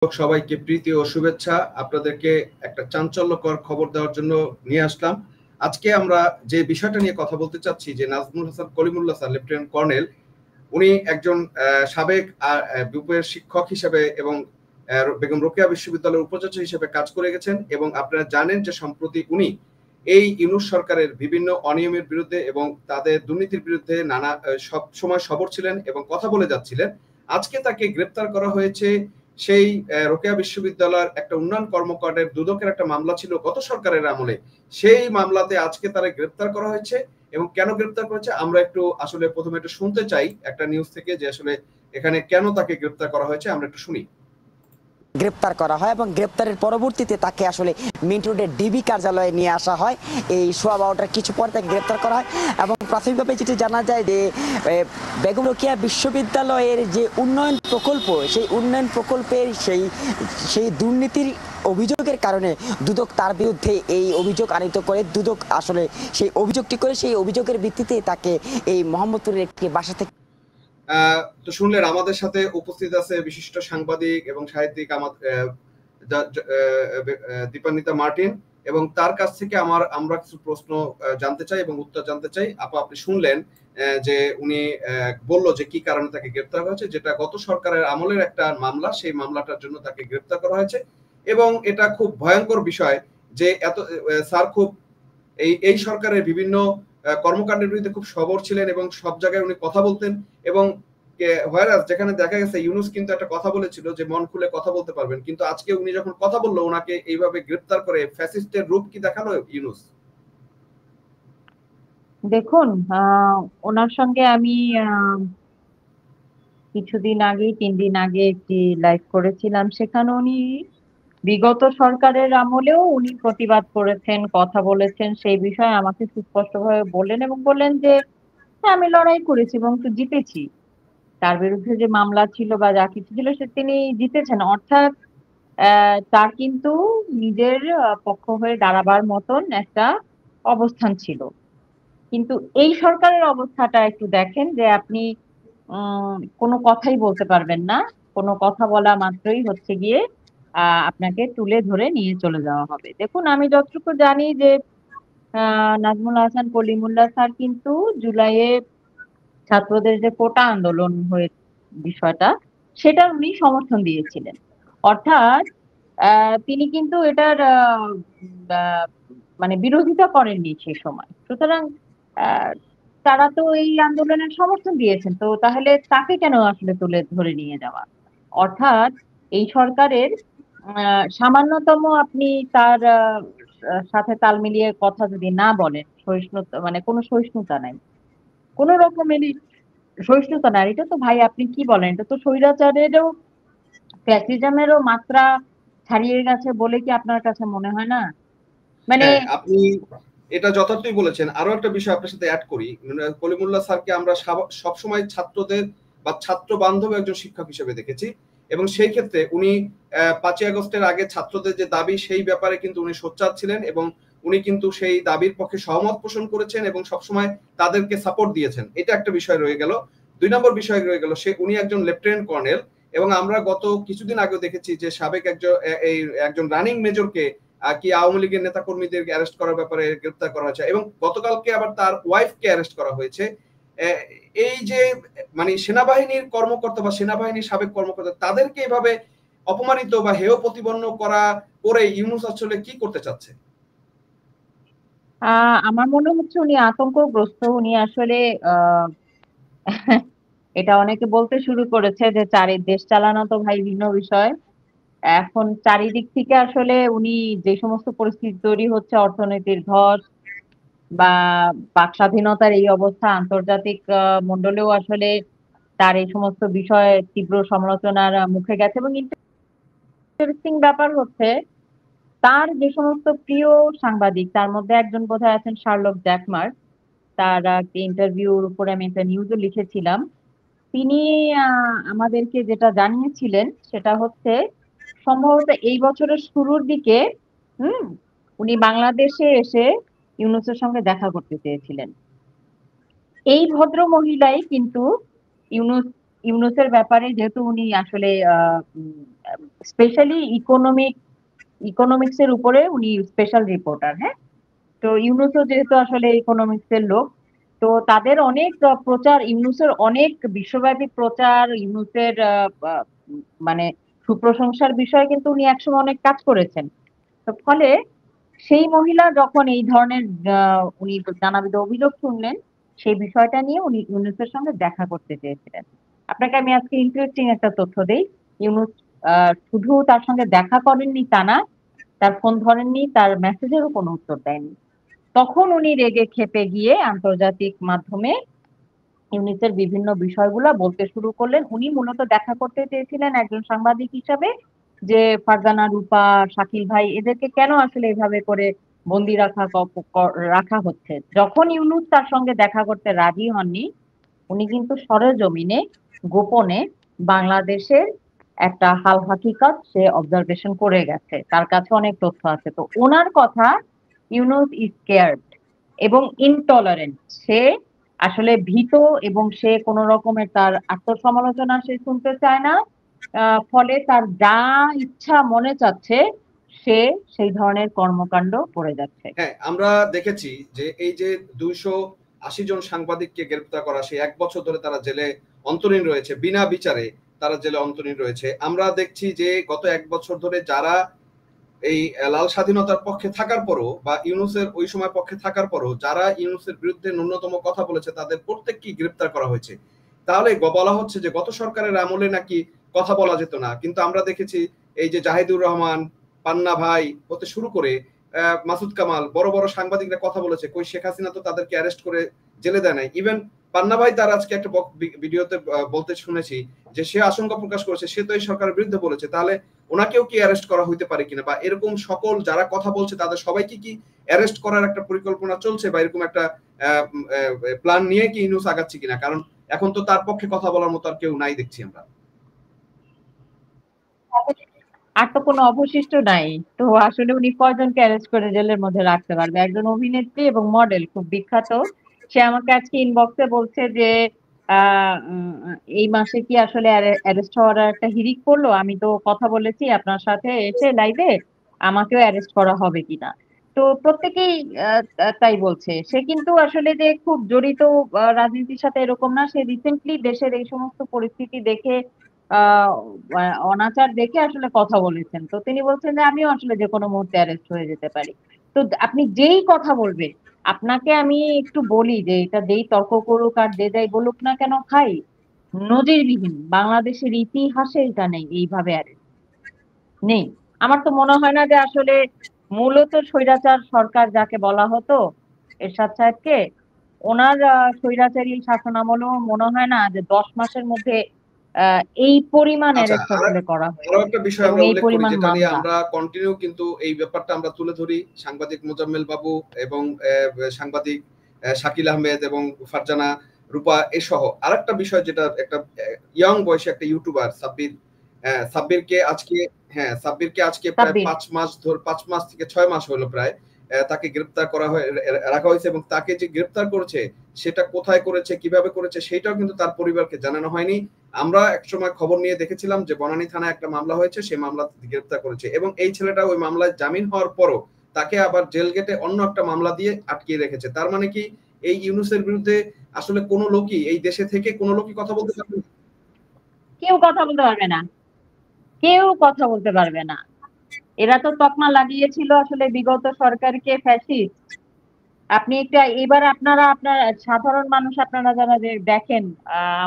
সবাইকে প্রীতি ও শুভেচ্ছা। আপনাদেরকে একটা চাঞ্চল্যকর খবর দেওয়ার জন্য নিয়ে আসলাম। আজকে আমরা যে বিষয়টা নিয়ে কথা বলতে চাচ্ছি যে Nazmul Hasan Kalimullah sir lieutenant colonel, উনি একজন সাবেক বিউপের শিক্ষক হিসেবে এবং বেগম রোকেয়া বিশ্ববিদ্যালয়ের উপাচার্য হিসেবে কাজ করে গেছেন এবং আপনারা জানেন যে সম্প্রতি উনি এই ইউনূস সরকারের বিভিন্ন অনিয়মের বিরুদ্ধে এবং তাদের দুর্নীতির বিরুদ্ধে নানা সব সময় সবর ছিলেন এবং কথা বলে যাচ্ছিলেন। আজকে তাকে গ্রেপ্তার করা হয়েছে। সেই রোকেয়া বিশ্ববিদ্যালয়ের একটা উন্নয়ন কর্মকাণ্ডের দুদকের একটা মামলা ছিল গত সরকারের আমলে। সেই মামলাতে আজকে তারা গ্রেপ্তার করা হয়েছে এবং কেন গ্রেপ্তার করেছে আমরা একটু আসলে প্রথমে একটু শুনতে চাই একটা নিউজ থেকে যে আসলে এখানে কেন তাকে গ্রেপ্তার করা হয়েছে, আমরা একটু শুনি। গ্রেপ্তার করা হয় এবং গ্রেপ্তারের পরবর্তীতে তাকে আসলে মিন্টু রোডের ডিবি কার্যালয়ে নিয়ে আসা হয়। এই 12:15 কিছু পরে তাকে গ্রেপ্তার করা হয় এবং প্রাথমিকভাবে যেটি জানা যায় যে বেগম রোকেয়া বিশ্ববিদ্যালয়ের যে উন্নয়ন প্রকল্প, সেই উন্নয়ন প্রকল্পের সেই দুর্নীতির অভিযোগের কারণে দুদক তার বিরুদ্ধে এই অভিযোগ আনিত করে। দুদক আসলে সেই অভিযোগটি করে সেই অভিযোগের ভিত্তিতে তাকে এই মোহাম্মদপুরের একটি বাসা থেকে তো শুনলেন আমাদের সাথে উপস্থিত আছে বিশিষ্ট সাংবাদিক এবং সাহিত্যিক দীপান্বিতা মার্টিন এবং তার কাছ থেকে আমরা কিছু প্রশ্ন জানতে চাই এবং উত্তর জানতে চাই। আপনি শুনলেন যে উনি বললো যে কি কারণে তাকে গ্রেপ্তার করা হয়েছে, যেটা গত সরকারের আমলের একটা মামলা, সেই মামলাটার জন্য তাকে গ্রেপ্তার করা হয়েছে এবং এটা খুব ভয়ঙ্কর বিষয় যে এত স্যার খুব এই সরকারের বিভিন্ন কর্মকাণ্ডের বিরুদ্ধে খুব সবর ছিলেন এবং সব জায়গায় উনি কথা বলতেন এবং যেখানে দেখা গেছে ইউনূস কিন্তু একটা কথা বলেছিল যে মন খুলে কথা বলতে পারবেন, কিন্তু আজকে উনি যখন কথা বললো ওনাকে এইভাবে গ্রেফতার করে ফ্যাসিস্টের রূপ কি দেখালো ইউনূস? দেখুন, ওনার সঙ্গে আমি কিছুদিন আগে 3 দিন আগে একটি লাইভ করেছিলাম। সেখানে উনি বিগত সরকারের আমলেও উনি প্রতিবাদ করেছেন, কথা বলেছেন। সেই বিষয়ে আমাকে সুস্পষ্টভাবে বললেন এবং বললেন যে হ্যাঁ, আমি লড়াই করেছি এবং জিতেছি। তার বিরুদ্ধে যে মামলা ছিল বা যা কিছু ছিল সে তিনি জিতেছেন। অর্থাৎ তার কিন্তু নিজের পক্ষ হয়ে দাঁড়াবার মতন একটা অবস্থান ছিল। কিন্তু এই সরকারের অবস্থাটা একটু দেখেন যে আপনি কোনো কথাই বলতে পারবেন না। কোনো কথা বলা মাত্রই হচ্ছে গিয়ে আপনাকে তুলে ধরে নিয়ে চলে যাওয়া হবে। দেখুন, আমি যতটুকু জানি যে নাজমুল হাসান কলিমুল্লাহ স্যার কিন্তু জুলাইয়ে ছাত্রদের যে কোটা আন্দোলন হয়ে বিষয়টা, সেটার উনি সমর্থন দিয়েছিলেন। অর্থাৎ তিনি কিন্তু এটার মানে বিরোধিতা করেননি সেই সময়। সুতরাং আহ, তারা তো এই আন্দোলনের সমর্থন দিয়েছেন, তো তাহলে তাকে কেন আসলে তুলে ধরে নিয়ে যাওয়া? অর্থাৎ এই সরকারের সামান্যতম আপনি তার সাথে তাল মিলিয়ে কথা যদি না বলেন, সহিষ্ণুতা মানে কোনো সহিষ্ণুতা নাই, কোনো রকমেরই সহিষ্ণুতা নাই। এটা তো ভাই আপনি কি বলেন, এটা তো স্বৈরাচারেরও ফ্যাসিজমেরও মাত্রা ছাড়িয়ে গেছে বলে কি আপনার কাছে মনে হয় না? মানে হ্যাঁ, আপনি এটা যথার্থই বলেছেন। আরো একটা বিষয় আপনার সাথে অ্যাড করি। কলিমুল্লাহ স্যারকে আমরা সবসময় ছাত্রদের বা ছাত্র বান্ধব একজন শিক্ষক হিসেবে দেখেছি এবং সেই ক্ষেত্রে উনি 5ই আগস্টের আগে ছাত্রদের যে দাবি সেই ব্যাপারে কিন্তু উনি সোচ্চার ছিলেন এবং উনি কিন্তু সেই দাবির পক্ষে সহমত পোষণ করেছেন এবং সবসময় তাদেরকে সাপোর্ট দিয়েছেন। এটা একটা বিষয় রয়ে গেল। 2 নম্বর বিষয় রয়ে গেল উনি একজন লেফটেন্যান্ট কর্নেল এবং আমরা গত কিছুদিন আগেও দেখেছি যে সাবেক একজন রানিং মেজরকে কি আওয়ামী লীগের নেতা কর্মীদেরকে অ্যারেস্ট করার ব্যাপারে গ্রেপ্তার করা হয়েছে এবং গতকালকে আবার তার ওয়াইফকে অ্যারেস্ট করা হয়েছে। এই যে মানে সেনাবাহিনীর কর্মকর্তা বা সেনাবাহিনীর সাবেক কর্মকর্তা তাদেরকে এভাবে অপমানিত বা হেয় প্রতিপন্ন করে ইউনূস আসলে কি করতে চাচ্ছে? আমার মনে হচ্ছে উনি আতঙ্কগ্রস্ত। উনি আসলে আহ এটা অনেকে বলতে শুরু করেছে যে দেশ চালানো তো ভাই ভিন্ন বিষয়। এখন চারিদিক থেকে আসলে উনি যে সমস্ত পরিস্থিতি তৈরি হচ্ছে, অর্থনীতির ধস বা বাক স্বাধীনতার এই অবস্থা, আন্তর্জাতিক মণ্ডলেও আসলে তার এই সমস্ত বিষয়ে তীব্র সমালোচনার মুখে গেছে। এবং ইন্টারেস্টিং ব্যাপার হচ্ছে তার যে সমস্ত প্রিয় সাংবাদিক, তার মধ্যে একজন বোধহয় আছেন শার্লক জ্যাকমার, তার একটি ইন্টারভিউর উপরে আমি একটা নিউজও লিখেছিলাম। তিনি আমাদেরকে যেটা জানিয়েছিলেন সেটা হচ্ছে সম্ভবত এই বছরের শুরুর দিকে হুম উনি বাংলাদেশে এসে ইউনূসের সঙ্গে দেখা করতে চেয়েছিলেন। এই ভদ্র মহিলাই কিন্তু ইউনূস ইউনূসের ব্যাপারে, যেহেতু উনি আসলে স্পেশালি ইকোনমিক্স এর উপরে উনি স্পেশাল রিপোর্টার, হ্যাঁ। তো ইউনূসও যেহেতু আসলে ইকোনমিক্স এর লোক, তো তাদের অনেক প্রচার, ইউনূসের অনেক বিশ্বব্যাপী প্রচার, ইউনূসের মানে সুপ্রশংসার বিষয়ে কিন্তু উনি একসময় অনেক কাজ করেছেন। তো ফলে সেই মহিলা যখন এই ধরনের উনি নানাবিধ অভিযোগ শুনলেন, সেই বিষয়টা নিয়ে উনি ইউনূসের সঙ্গে দেখা করতে চেয়েছিলেন। আপনাকে আমি আজকে ইন্টারেস্টিং একটা তথ্য দেই। ইউনূস শুধু তার সঙ্গে দেখা করেননি তা না, তার ফোন ধরেননি, তার মেসেজেরও কোনো উত্তর দেয়নি। তখন উনি রেগে ক্ষেপে গিয়ে আন্তর্জাতিক মাধ্যমে ইউনিসের বিভিন্ন বিষয়গুলো বলতে শুরু করলেন। উনি মূলত দেখা করতে চেয়েছিলেন একজন সাংবাদিক হিসাবে, যে ফারজানা, রূপা, শাকিল ভাই এদেরকে কেন আসলে এভাবে করে বন্দি রাখা হচ্ছে। যখন ইউনূস তার সঙ্গে দেখা করতে রাজি হননি, উনি কিন্তু সরেজমিনে গোপনে বাংলাদেশের একটা হাল হাকিকত সে অবজারভেশন করে গেছে, তার কাছে অনেক তথ্য আছে। তো ওনার কথা, ইউনূস ইজ স্কেয়ার্ড এবং ইনটলারেন্ট, সে আসলে ভীত এবং সে কোন রকমের তার আত্মসমালোচনা সে শুনতে চায় না। ফলে তার যা ইচ্ছা মনে চাচ্ছে সে সেই ধরনের কর্মকাণ্ড করে যাচ্ছে। হ্যাঁ, আমরা দেখেছি যে এই যে 280 জন সাংবাদিককে গ্রেপ্তার করা, সেই 1 বছর ধরে তারা জেলে অন্তরীণ রয়েছে, বিনা বিচারে তারা জেলে অন্তরীণ রয়েছে। আমরা দেখছি যে গত 1 বছর ধরে যারা এই লাল স্বাধীনতার পক্ষে থাকার পরও বা ইউনূসের ওই সময় পক্ষে থাকার পরও যারা ইউনূসের বিরুদ্ধে ন্যূনতম কথা বলেছে তাদের প্রত্যেককেই গ্রেপ্তার করা হয়েছে। তাহলে বলা হচ্ছে যে গত সরকারের আমলে নাকি কথা বলা যেত না, কিন্তু আমরা দেখেছি এই যে জাহিদুর রহমান, পান্না ভাই হতে শুরু করে মাসুদ কামাল, বড় বড় সাংবাদিকরা কথা বলেছে। কই শেখ হাসিনা তো তাদেরকে অ্যারেস্ট করে জেলে দেয় নাই। ইভেন পান্না ভাই তার আজকে একটা ভিডিওতে বলতে শুনেছি যে সে আশঙ্কা প্রকাশ করেছে, সে তো এই সরকারের বিরুদ্ধে বলেছে, তাহলে ওনাকেও কি অ্যারেস্ট করা হইতে পারে কিনা, বা এরকম সকল যারা কথা বলছে তাদের সবাইকে কি অ্যারেস্ট করার একটা পরিকল্পনা চলছে, বা এরকম একটা প্ল্যান নিয়ে কি ইউনূস আগাচ্ছে কিনা? কারণ এখন তো তার পক্ষে কথা বলার মতো আর কেউ নাই দেখছি আমরা। আর তো কোনো অবশিষ্ট নাই। তো আসলে উনি কয়জনকে অ্যারেস্ট করে জেলের মধ্যে রাখতে পারবে? একজন অভিনেত্রী এবং মডেল, খুব বিখ্যাত। সে আমাকে আজকে ইনবক্সে বলছে যে এই মাসে কি আসলে অ্যারেস্ট হওয়ার একটা হিড়িক পড়লো? আমি তো কথা বলেছি আপনার সাথে এসে লাইভে, আমাকেও অ্যারেস্ট করা হবে কিনা। তো প্রত্যেকেই তাই বলছে। সে কিন্তু আসলে যে খুব জড়িত রাজনীতির সাথে এরকম না। সে রিসেন্টলি দেশের এই সমস্ত পরিস্থিতি দেখে, আহ অনাচার দেখে আসলে কথা বলেছেন। তো তিনি বলছেন যে আমিও আসলে যে কোনো মুহূর্তে অ্যারেস্ট হয়ে যেতে পারি। তো আপনি যেই কথা বলবে, আপনাকে আমি একটু বলি যে এটা যেই তর্ক করুক আর যে যাই বলুক না কেন, ভাই, নজিরবিহীন বাংলাদেশের ইতিহাসে এটা নেই, এইভাবে অ্যারেস্ট নেই। আমার তো মনে হয় না যে আসলে মূলত স্বৈরাচার সরকার যাকে বলা হতো, এরশাদ সাহেবকে, ওনার স্বৈরাচারী শাসন আমলেও মনে হয় না যে 10 মাসের মধ্যে এই পরিমাণ আচ্ছা, অ্যারেস্ট আসলে করা আরো হয়েছে একটা বিষয় এবং আমরা এই উল্লেখ করি পরিমাণ যেটা নিয়ে মামলা। আমরা কন্টিনিউ কিন্তু এই ব্যাপারটা আমরা তুলে ধরি, সাংবাদিক মোজাম্মেল বাবু এবং সাংবাদিক শাকিল আহমেদ এবং ফারজানা, রূপা এসহ আরেকটা বিষয়, যেটা একটা ইয়ং বয়সে একটা ইউটিউবার সাব্বির, সাব্বিরকে আজকে, হ্যাঁ সাব্বিরকে আজকে প্রায় সাব্বির 5 মাস থেকে 6 মাস হলো প্রায়, তাকে গ্রেপ্তার করা রাখা হয়েছে, এবং তাকে যে গ্রেপ্তার করেছে সেটা কোথায় করেছে, কিভাবে করেছে সেটাও কিন্তু তার পরিবারকে জানানো হয়নি। আমরা একসময় খবর নিয়ে দেখেছিলাম যে বনানী থানায় একটা মামলা হয়েছে, সেই মামলা গ্রেপ্তার করেছে, এবং এই ছেলেটা ওই মামলায় জামিন হওয়ার পরও তাকে আবার জেল গেটে অন্য একটা মামলা দিয়ে আটকিয়ে রেখেছে। তার মানে কি এই ইউনূসের বিরুদ্ধে আসলে কোনো লোকই এই দেশে থেকে কোনো লোকই কথা বলতে পারবে না? কেউ কথা বলতে পারবে না, কেউ কথা বলতে পারবে না। এরা তো তকমা লাগিয়েছিল আসলে বিগত সরকারকে ফ্যাসিস্ট। আপনি একটা এবার আপনার সাধারণ মানুষ, আপনারা যারা যে দেখেন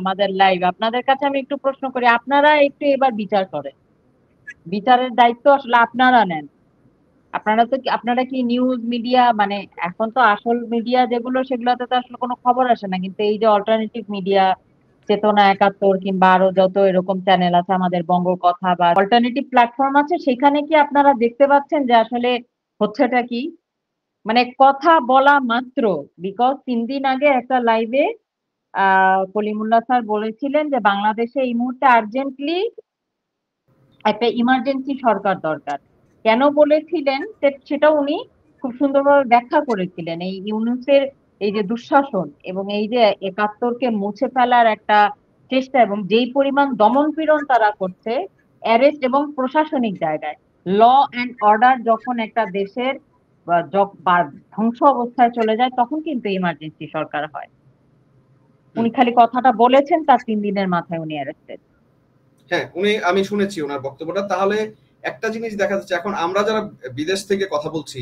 আমাদের লাইভ, আপনাদের কাছে আমি একটু প্রশ্ন করি, আপনারা একটু এবার বিচার করেন। বিচারের দায়িত্ব আসলে আপনারা নেন। আপনারা কি নিউজ মিডিয়া, মানে এখন তো আসল মিডিয়া যেগুলো সেগুলোতে তো আসলে কোনো খবর আসে না, কিন্তু এই যে অল্টারনেটিভ মিডিয়া, চেতনা 71 কিংবা আরো যত এরকম চ্যানেল আছে, আমাদের বঙ্গ কথা বা অল্টারনেটিভ প্ল্যাটফর্ম আছে, সেখানে কি আপনারা দেখতে পাচ্ছেন যে আসলে হচ্ছেটা কি? মানে কথা বলা মাত্র, বিকজ 3 দিন আগে একটা লাইভে কলিমুল্লাহ স্যার বলেছিলেন যে বাংলাদেশে এই মুহূর্তে আর্জেন্টলি একটা ইমার্জেন্সি সরকার দরকার। কেন বলেছিলেন সেটা উনি খুব সুন্দরভাবে ব্যাখ্যা করেছিলেন। এই ইউনূসের এই যে দুঃশাসন এবং এই যে 71কে মুছে ফেলার একটা চেষ্টা এবং যেই পরিমাণ দমন পীড়ন তারা করছে অ্যারেস্ট এবং প্রশাসনিক জায়গায়, ল অ্যান্ড অর্ডার যখন একটা দেশের ধ্বংস অবস্থায় চলে যায় তখন কিন্তু ইমার্জেন্সি সরকার হয়। উনি খালি কথাটা বলেছেন, তার 3 দিনের মাথায় উনি অ্যারেস্টেড। হ্যাঁ, আমি শুনেছি ওনার বক্তব্যটা। তাহলে একটা জিনিস দেখা যাচ্ছে, এখন আমরা যারা বিদেশ থেকে কথা বলছি,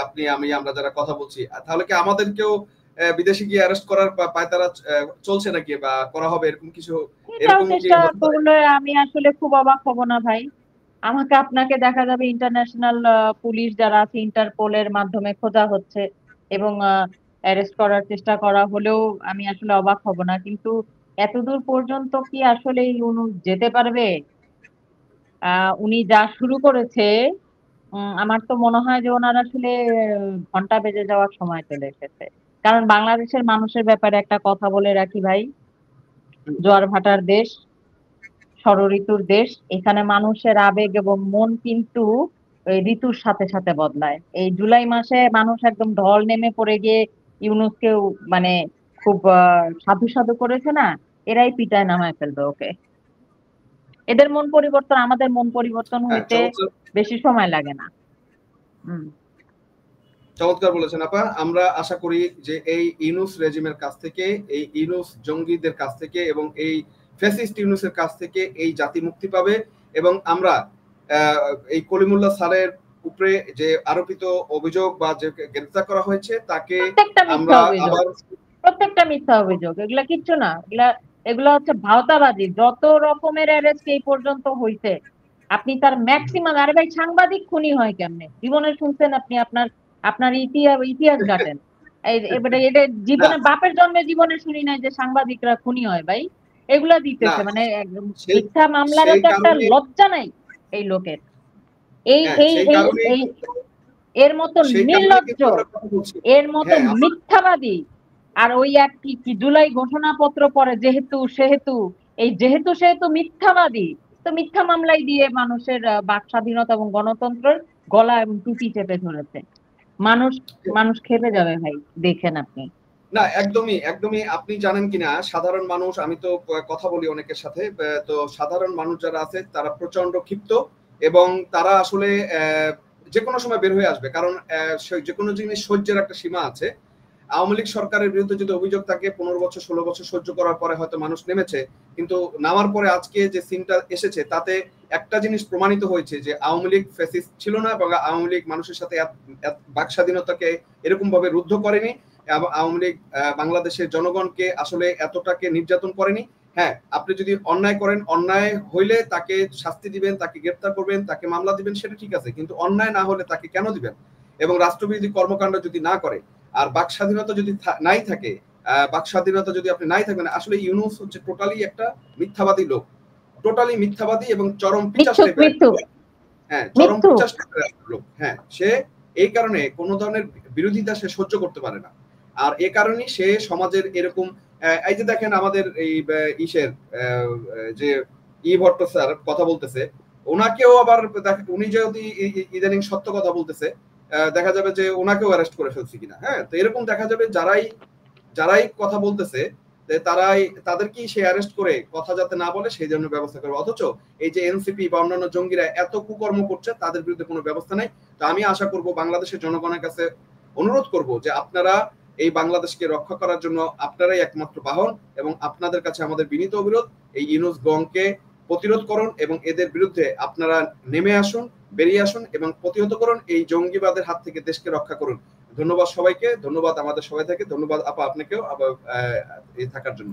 আপনি আমি আমরা যারা কথা বলছি, তাহলে কি আমাদেরকেও বিদেশে গিয়ে অ্যারেস্ট করার পায়তারা চলছে নাকি, বা করা হবে এরকম কিছু, এটাও এরকম কি চেষ্টা হতে পারে? করলে আমি আসলে খুব অবাক হব না ভাই। আমাকে আপনাকে দেখা যাবে ইন্টারন্যাশনাল পুলিশ যারা আছে, ইন্টারপোলের মাধ্যমে খোঁজা হচ্ছে এবং অ্যারেস্ট করার চেষ্টা করা হলেও আমি আসলে অবাক হব না। কিন্তু এতদূর পর্যন্ত কি আসলে ইউনূস যেতে পারবে? উনি যা শুরু করেছে, আমার তো মনে হয় যে ওনার আসলে ঘন্টা বেজে যাওয়ার সময় চলে এসেছে। কারণ বাংলাদেশের মানুষের ব্যাপারে একটা কথা বলে রাখি ভাই, হুম, জোয়ার ভাটার দেশ, ষড়ঋতুর দেশ। এখানে মানুষের আবেগ এবং মন কিন্তু এই ঋতুর সাথে সাথে বদলায়। এই জুলাই মাসে মানুষ একদম ঢল নেমে পড়ে গিয়ে ইউনূসকেও মানে খুব সাধু সাধু করেছে না, এরাই পিটায় নামায় ফেলবে ওকে। এদের মন পরিবর্তন আমাদের মন পরিবর্তন হ্যাঁ, হইতে বেশি সময় লাগে না। হুম। চমৎকার বলেছেন আপা। আমরা আশা করি যে এই ইউনূস রেজিমের কাছ থেকে, এই ইউনূস জঙ্গিদের কাছ থেকে এবং এই ফ্যাসিস্ট ইউনূসের কাছ থেকে এই জাতি মুক্তি পাবে, এবং আমরা এই কলিমুল্লাহ স্যারের উপরে যে আরোপিত অভিযোগ বা যে গ্রেফতার করা হয়েছে তাকে প্রত্যেকটা মিথ্যা আমরা অভিযোগ, আবার প্রত্যেকটা মিথ্যা অভিযোগ, এগুলা কিচ্ছু না, এগুলা হচ্ছে ভাওতাবাজি। যত রকমের অ্যারেস্ট এই পর্যন্ত হইছে, আপনি তার ম্যাক্সিমাম, আরে ভাই সাংবাদিক খুনি হয় কেমনে জীবনে শুনছেন আপনি? আপনার আপনার ইতিহাস ঘাটেন। এবারে এটা না, জীবনে বাপের জন্মে জীবনে শুনি নাই যে সাংবাদিকরা খুনি হয় ভাই। এগুলা না, দিতেছে মানে একদম সেই মিথ্যা মামলারও সেই তো একটা কারণে, লজ্জা নাই এই লোকের। এই হ্যাঁ এই সেই এই কারণেই এই কিন্তু, এর মতো সেই কারণে নির্লজ্জ, কিন্তু আমরা কথা বলছি। এর মতো হ্যাঁ, মিথ্যাবাদী, আর ওই এক কি কি জুলাই ঘোষণাপত্র পরে যেহেতু সেহেতু, এই যেহেতু সেহেতু মিথ্যাবাদী, তো মিথ্যা মামলাই দিয়ে মানুষের বাক স্বাধীনতা এবং গণতন্ত্রের গলা এবং টুপি চেপে ধরেছে। মানুষ মানুষ খেপে যাবে ভাই, দেখেন আপনি। না, একদমই একদমই। আপনি জানেন কিনা, সাধারণ মানুষ, আমি তো কথা বলি অনেকের সাথে, তো সাধারণ মানুষ যারা আছে তারা প্রচন্ড ক্ষিপ্ত, এবং তারা আসলে যে কোনো সময় বের হয়ে আসবে, কারণ যে কোনো জিনিস সহ্যের একটা সীমা আছে। আওয়ামী লীগ সরকারের বিরুদ্ধে যদি অভিযোগ থাকে 15 বছর 16 বছর সহ্য করার পরে হয়তো মানুষ নেমেছে, কিন্তু নামার পরে আজকে যে সিনটা এসেছে তাতে একটা জিনিস প্রমাণিত হয়েছে যে আওয়ামী লীগ ফ্যাসিস্ট ছিল না, এবং আওয়ামী লীগ মানুষের সাথে বাক স্বাধীনতাকে এরকম ভাবে রুদ্ধ করেনি, এবং আওয়ামী লীগ বাংলাদেশের জনগণকে আসলে এতটাকে নির্যাতন করেনি। হ্যাঁ, আপনি যদি অন্যায় করেন, অন্যায় হইলে তাকে শাস্তি দিবেন, তাকে গ্রেফতার করবেন, তাকে মামলা দিবেন, সেটা ঠিক আছে, কিন্তু অন্যায় না হলে তাকে কেন দিবেন? এবং রাষ্ট্রবিরোধী কর্মকাণ্ড যদি না করে, আর বাক স্বাধীনতা যদি নাই থাকে, বাক স্বাধীনতা যদি আপনি নাই থাকবেন, আসলে ইউনূস হচ্ছে টোটালি একটা মিথ্যাবাদী লোক, টোটালি মিথ্যাবাদী এবং চরম পিচাস মিথ্যুক টাইপের একটা মিথ্যুক লোক। হ্যাঁ, চরম মিথ্যুক। পিচাস টাইপের একটা লোক। হ্যাঁ, সে এই কারণে কোনো ধরনের বিরোধিতা সে সহ্য করতে পারে না, আর এ কারণেই সে সমাজের এরকম, এই যে দেখেন আমাদের এই ইসের যে ভট্ট স্যার কথা বলতেছে, ওনাকেও আবার উনি যদি ইদানিং সত্য কথা বলতেছে, দেখা যাবে যে ওনাকেও অ্যারেস্ট করে ফেলছে কিনা। হ্যাঁ, তো এরকম দেখা যাবে যারাই যারাই কথা বলতেছে তারাই, তাদেরকেই সে অ্যারেস্ট করে কথা যাতে না বলে সেই জন্য ব্যবস্থা করবে, অথচ এই যে এনসিপি বা অন্যান্য জঙ্গিরা এত কুকর্ম করছে তাদের বিরুদ্ধে কোনো ব্যবস্থা নাই। তো আমি আশা করব, বাংলাদেশের জনগণের কাছে অনুরোধ করব যে আপনারা এই বাংলাদেশকে রক্ষা করার জন্য আপনারাই একমাত্র বাহন, এবং আপনাদের কাছে আমাদের বিনীত অনুরোধ, এই ইউনূস গংকে প্রতিরোধ করুন এবং এদের বিরুদ্ধে আপনারা নেমে আসুন, বেরিয়ে আসুন এবং প্রতিহত করুন, এই জঙ্গিবাদের হাত থেকে দেশকে রক্ষা করুন। ধন্যবাদ সবাইকে, ধন্যবাদ আমাদের সবাই থেকে, ধন্যবাদ আপা আপনাকেও আবার থাকার জন্য।